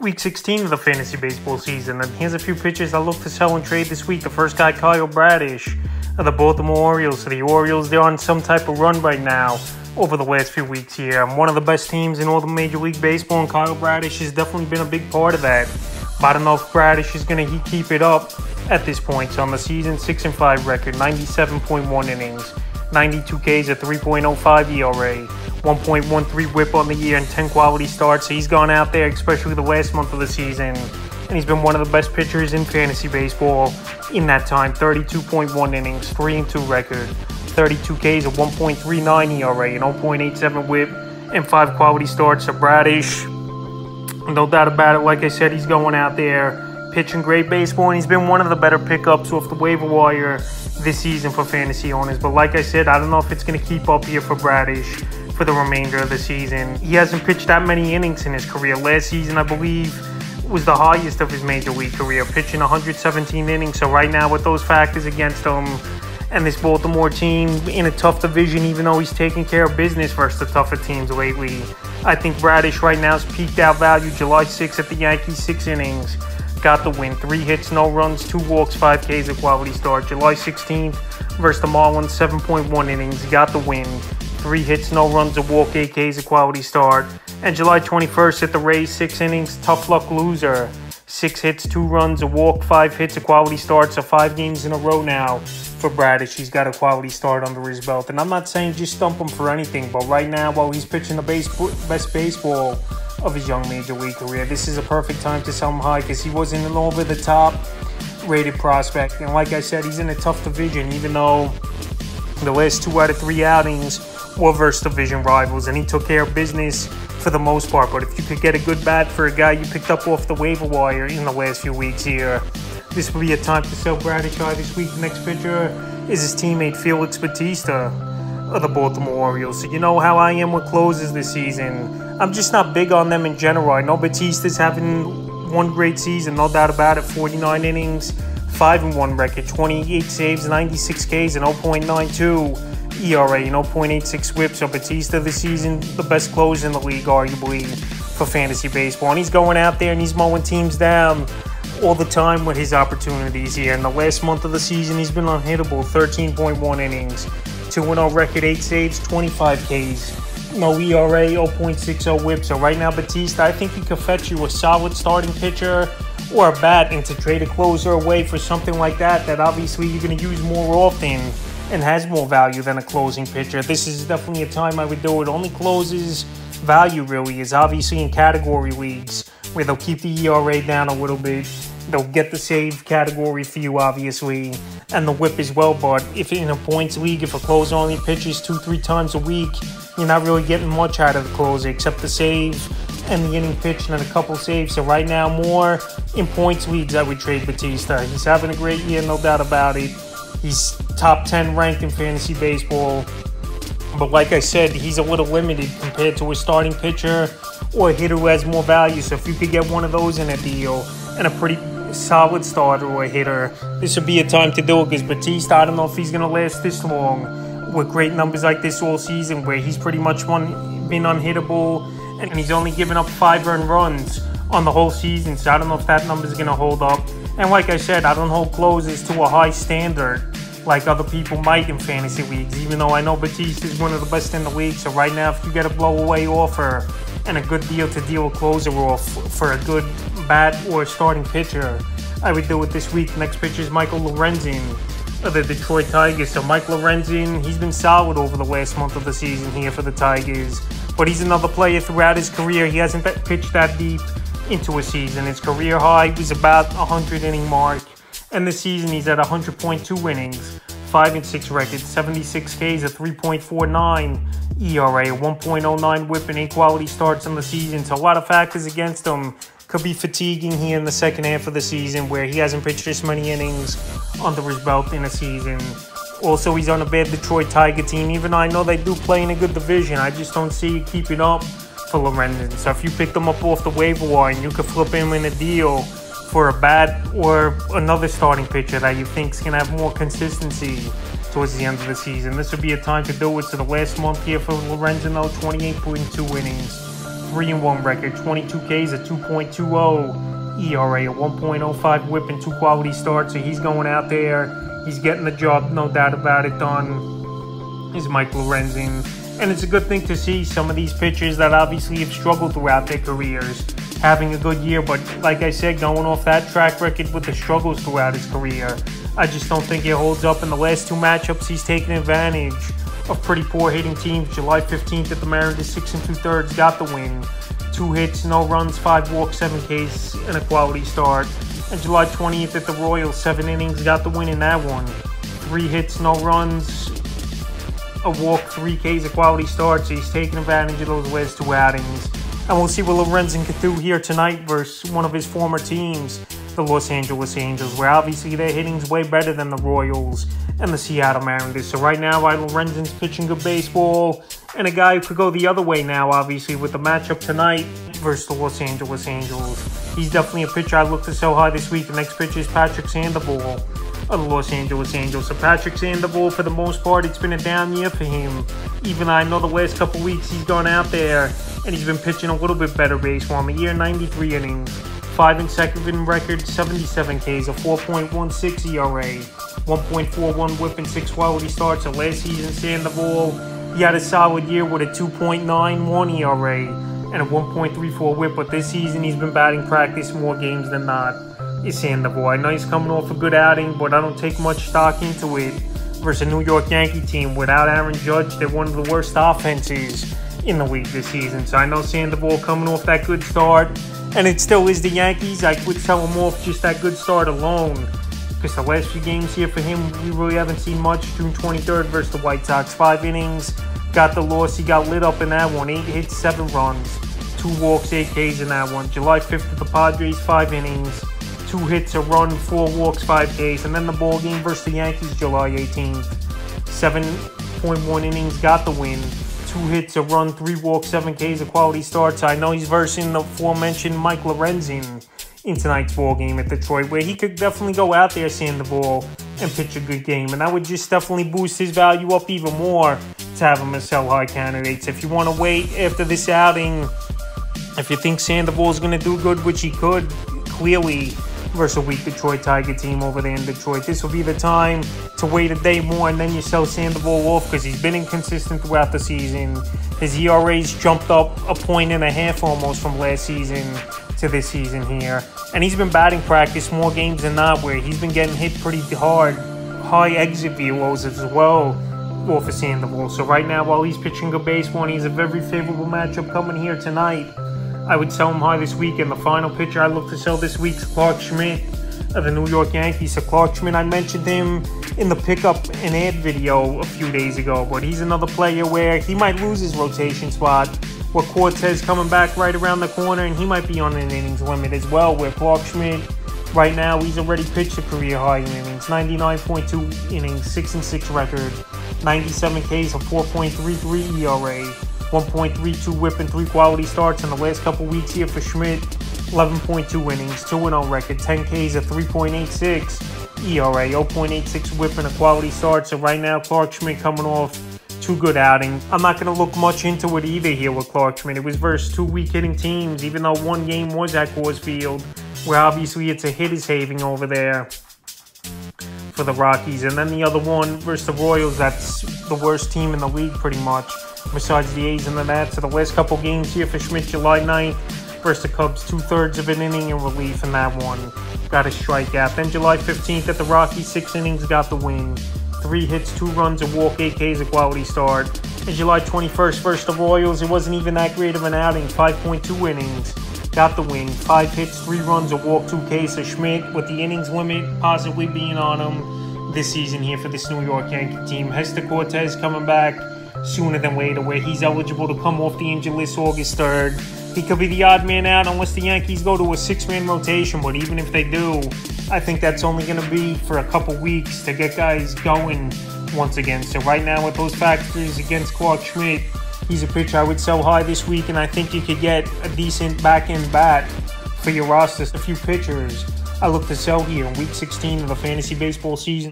Week 16 of the fantasy baseball season, and here's a few pitchers I look to sell and trade this week. The first guy, Kyle Bradish of the Baltimore Orioles. So the Orioles, they're on some type of run right now over the last few weeks here. One of the best teams in all the Major League Baseball, and Kyle Bradish has definitely been a big part of that. But I don't know if Bradish is going to keep it up at this point. So on the season, 6-5 record, 97.1 innings, 92 Ks, a 3.05 ERA, 1.13 whip on the year, and 10 quality starts. So he's gone out there, especially the last month of the season, and he's been one of the best pitchers in fantasy baseball in that time. 32.1 innings, 3-2 record, 32 Ks, a 1.39 ERA, an 0.87 whip, and 5 quality starts. So Bradish, no doubt about it, like I said, he's going out there pitching great baseball, and he's been one of the better pickups off the waiver wire this season for fantasy owners. But like I said, I don't know if it's going to keep up here for Bradish for the remainder of the season. He hasn't pitched that many innings in his career. Last season, I believe, was the highest of his major league career, pitching 117 innings. So right now, with those factors against him and this Baltimore team in a tough division, even though he's taking care of business versus the tougher teams lately, I think Bradish right now is peaked out value. July 6th at the Yankees, 6 innings, got the win. 3 hits, no runs, 2 walks, 5 Ks, a quality start. July 16th versus the Marlins, 7.1 innings, got the win. 3 hits, no runs, a walk, 8 Ks, a quality start. And July 21st at the Rays, 6 innings, tough luck loser. 6 hits, 2 runs, a walk, 5 hits, a quality start. So 5 games in a row now for Bradish. He's got a quality start under his belt. And I'm not saying just stump him for anything, but right now, while he's pitching the best baseball of his young major league career, this is a perfect time to sell him high because he wasn't an over-the-top rated prospect. And like I said, he's in a tough division, even though the last 2 out of 3 outings were versus division rivals, and he took care of business for the most part. But if you could get a good bat for a guy you picked up off the waiver wire in the last few weeks here, this would be a time to sell Bradish high this week. The next pitcher is his teammate Felix Bautista of the Baltimore Orioles. So you know how I am with closers this season. I'm just not big on them in general. I know Bautista's having one great season, no doubt about it. 49 innings, 5-1 record, 28 saves, 96 Ks, and 0.92 ERA, 0.86 whip. So Bautista this season, the best closer in the league, arguably, for fantasy baseball. And he's going out there and he's mowing teams down all the time with his opportunities here. In the last month of the season, he's been unhittable, 13.1 innings, 2-0 record, 8 saves, 25 Ks, no ERA, 0.60 whip. So right now, Bautista, I think he could fetch you a solid starting pitcher or a bat, and to trade a closer away for something like that obviously you're going to use more often and has more value than a closing pitcher. This is definitely a time I would do it. Only closes value really is obviously in category leagues where they'll keep the ERA down a little bit. They'll get the save category for you, obviously, and the whip as well. But if in a points league, if a closer only pitches 2-3 times a week, you're not really getting much out of the closer except the save and the inning pitch and a couple saves. So right now, more in points leagues, I would trade Bautista. He's having a great year, no doubt about it. He's top 10 ranked in fantasy baseball. But like I said, he's a little limited compared to a starting pitcher or a hitter who has more value. So if you could get one of those in a deal and a pretty solid starter or a hitter, this would be a time to do it, because Bautista, I don't know if he's going to last this long with great numbers like this all season, where he's pretty much been unhittable and he's only given up 5 earned runs on the whole season. So I don't know if that number is going to hold up. And like I said, I don't hold closers to a high standard like other people might in fantasy leagues, even though I know Bautista is one of the best in the league. So right now, if you get a blowaway offer and a good deal to deal a closer off for a good bat or a starting pitcher, I would do it this week. Next pitcher is Michael Lorenzen of the Detroit Tigers. So Mike Lorenzen, he's been solid over the last month of the season here for the Tigers, but he's another player throughout his career. He hasn't pitched that deep into a season. His career high was about 100 inning mark, and this season he's at 100.2 innings, 5-6 record, 76 Ks, a 3.49 ERA, a 1.09 whip, and 8 quality starts in the season. So a lot of factors against him. Could be fatiguing here in the second half of the season, where he hasn't pitched this many innings under his belt in a season. Also, he's on a bad Detroit Tiger team. Even though I know they do play in a good division, I just don't see it keeping up for Lorenzen. So if you pick them up off the waiver wire and you could flip him in a deal for a bat or another starting pitcher that you think is going to have more consistency towards the end of the season, this would be a time to do it. So the last month here for Lorenzen, 28.2 innings, 3-1 record, 22 Ks, a 2.20 ERA, a 1.05 whip, and 2 quality starts. So he's going out there. He's getting the job, no doubt about it, done. Is Mike Lorenzen. And it's a good thing to see some of these pitchers that obviously have struggled throughout their careers having a good year. But like I said, going off that track record with the struggles throughout his career, I just don't think it holds up. In the last 2 matchups, he's taken advantage of pretty poor hitting teams. July 15th at the Mariners, 6 2/3, got the win. 2 hits, no runs, 5 walks, 7 Ks, and a quality start. And July 20th at the Royals, 7 innings, got the win in that one. 3 hits, no runs, a walk, 3 Ks, a quality start. So he's taking advantage of those last 2 outings. And we'll see what Lorenzen can do here tonight versus one of his former teams, the Los Angeles Angels, where obviously their hitting's way better than the Royals and the Seattle Mariners. So right now, Lorenzen's pitching good baseball, and a guy who could go the other way now, obviously, with the matchup tonight versus the Los Angeles Angels. He's definitely a pitcher I look to sell high this week. The next pitcher is Patrick Sandoval of the Los Angeles Angels. So Patrick Sandoval, for the most part, it's been a down year for him. Even though I know the last couple weeks he's gone out there and he's been pitching a little bit better baseball. A year, 93 innings, 5-2 record, 77 Ks, a 4.16 ERA, 1.41 whip, and 6 quality starts. So last season, Sandoval, he had a solid year with a 2.91 ERA and a 1.34 whip. But this season, he's been batting practice more games than not. Is Sandoval. I know he's coming off a good outing, but I don't take much stock into it versus a New York Yankee team. Without Aaron Judge, they're one of the worst offenses in the league this season. So I know Sandoval coming off that good start, and it still is the Yankees. I would sell him off just that good start alone, because the last few games here for him, we really haven't seen much. June 23rd versus the White Sox, 5 innings, got the loss. He got lit up in that one, 8 hits, 7 runs, 2 walks, 8 Ks in that one. July 5th at the Padres, 5 innings, 2 hits, a run, 4 walks, 5 Ks. And then the ball game versus the Yankees, July 18th. 7.1 innings, got the win. 2 hits, a run, 3 walks, 7 Ks, a quality start. So I know he's versing the aforementioned Mike Lorenzen in tonight's ball game at Detroit, where he could definitely go out there, Sandoval, and pitch a good game. And that would just definitely boost his value up even more to have him as sell-high candidates. If you want to wait after this outing, if you think Sandoval is going to do good, which he could, clearly, versus a weak Detroit Tiger team over there in Detroit, this will be the time to wait a day more, and then you sell Sandoval off, because he's been inconsistent throughout the season. His ERA's jumped up 1.5 points almost from last season to this season here. And he's been batting practice more games than not, where he's been getting hit pretty hard. High exit velos as well off of Sandoval. So right now, while he's pitching good baseball and he's a very favorable matchup coming here tonight, I would sell him high this week. And the final pitcher I look to sell this week is Clarke Schmidt of the New York Yankees. So Clarke Schmidt, I mentioned him in the pickup and ad video a few days ago, but he's another player where he might lose his rotation spot, where Cortez coming back right around the corner, and he might be on an innings limit as well, where Clarke Schmidt, right now, he's already pitched a career high in innings, 99.2 innings, 6-6 record, 97 Ks, a 4.33 ERA, 1.32 whip, and 3 quality starts in the last couple weeks here for Schmidt. 11.2 innings, 2-0 record, 10 Ks, a 3.86 ERA, 0.86 whip, and a quality start. So right now, Clarke Schmidt coming off 2 good outings. I'm not going to look much into it either here with Clarke Schmidt. It was versus 2 weak hitting teams, even though one game was at Coors Field, where obviously it's a hitter's haven over there for the Rockies. And then the other one versus the Royals, that's the worst team in the league pretty much, besides the A's and the Nats. So the last couple games here for Schmidt, July 9th versus the Cubs, 2/3 of an inning in relief in that one. Got a strikeout. Then July 15th at the Rockies, 6 innings, got the win. 3 hits, 2 runs, a walk, 8 Ks, a quality start. And July 21st versus the Royals, it wasn't even that great of an outing. 5.2 innings, got the win. 5 hits, 3 runs, a walk, 2 Ks. So Schmidt, with the innings limit possibly being on him this season here for this New York Yankee team. Hector Cortez coming back sooner than later, where he's eligible to come off the injured list August 3rd. He could be the odd man out unless the Yankees go to a 6-man rotation, but even if they do, I think that's only going to be for a couple weeks to get guys going once again. So right now, with those factors against Clarke Schmidt, he's a pitcher I would sell high this week, and I think you could get a decent back-end bat for your roster. A few pitchers I look to sell here in Week 16 of the fantasy baseball season.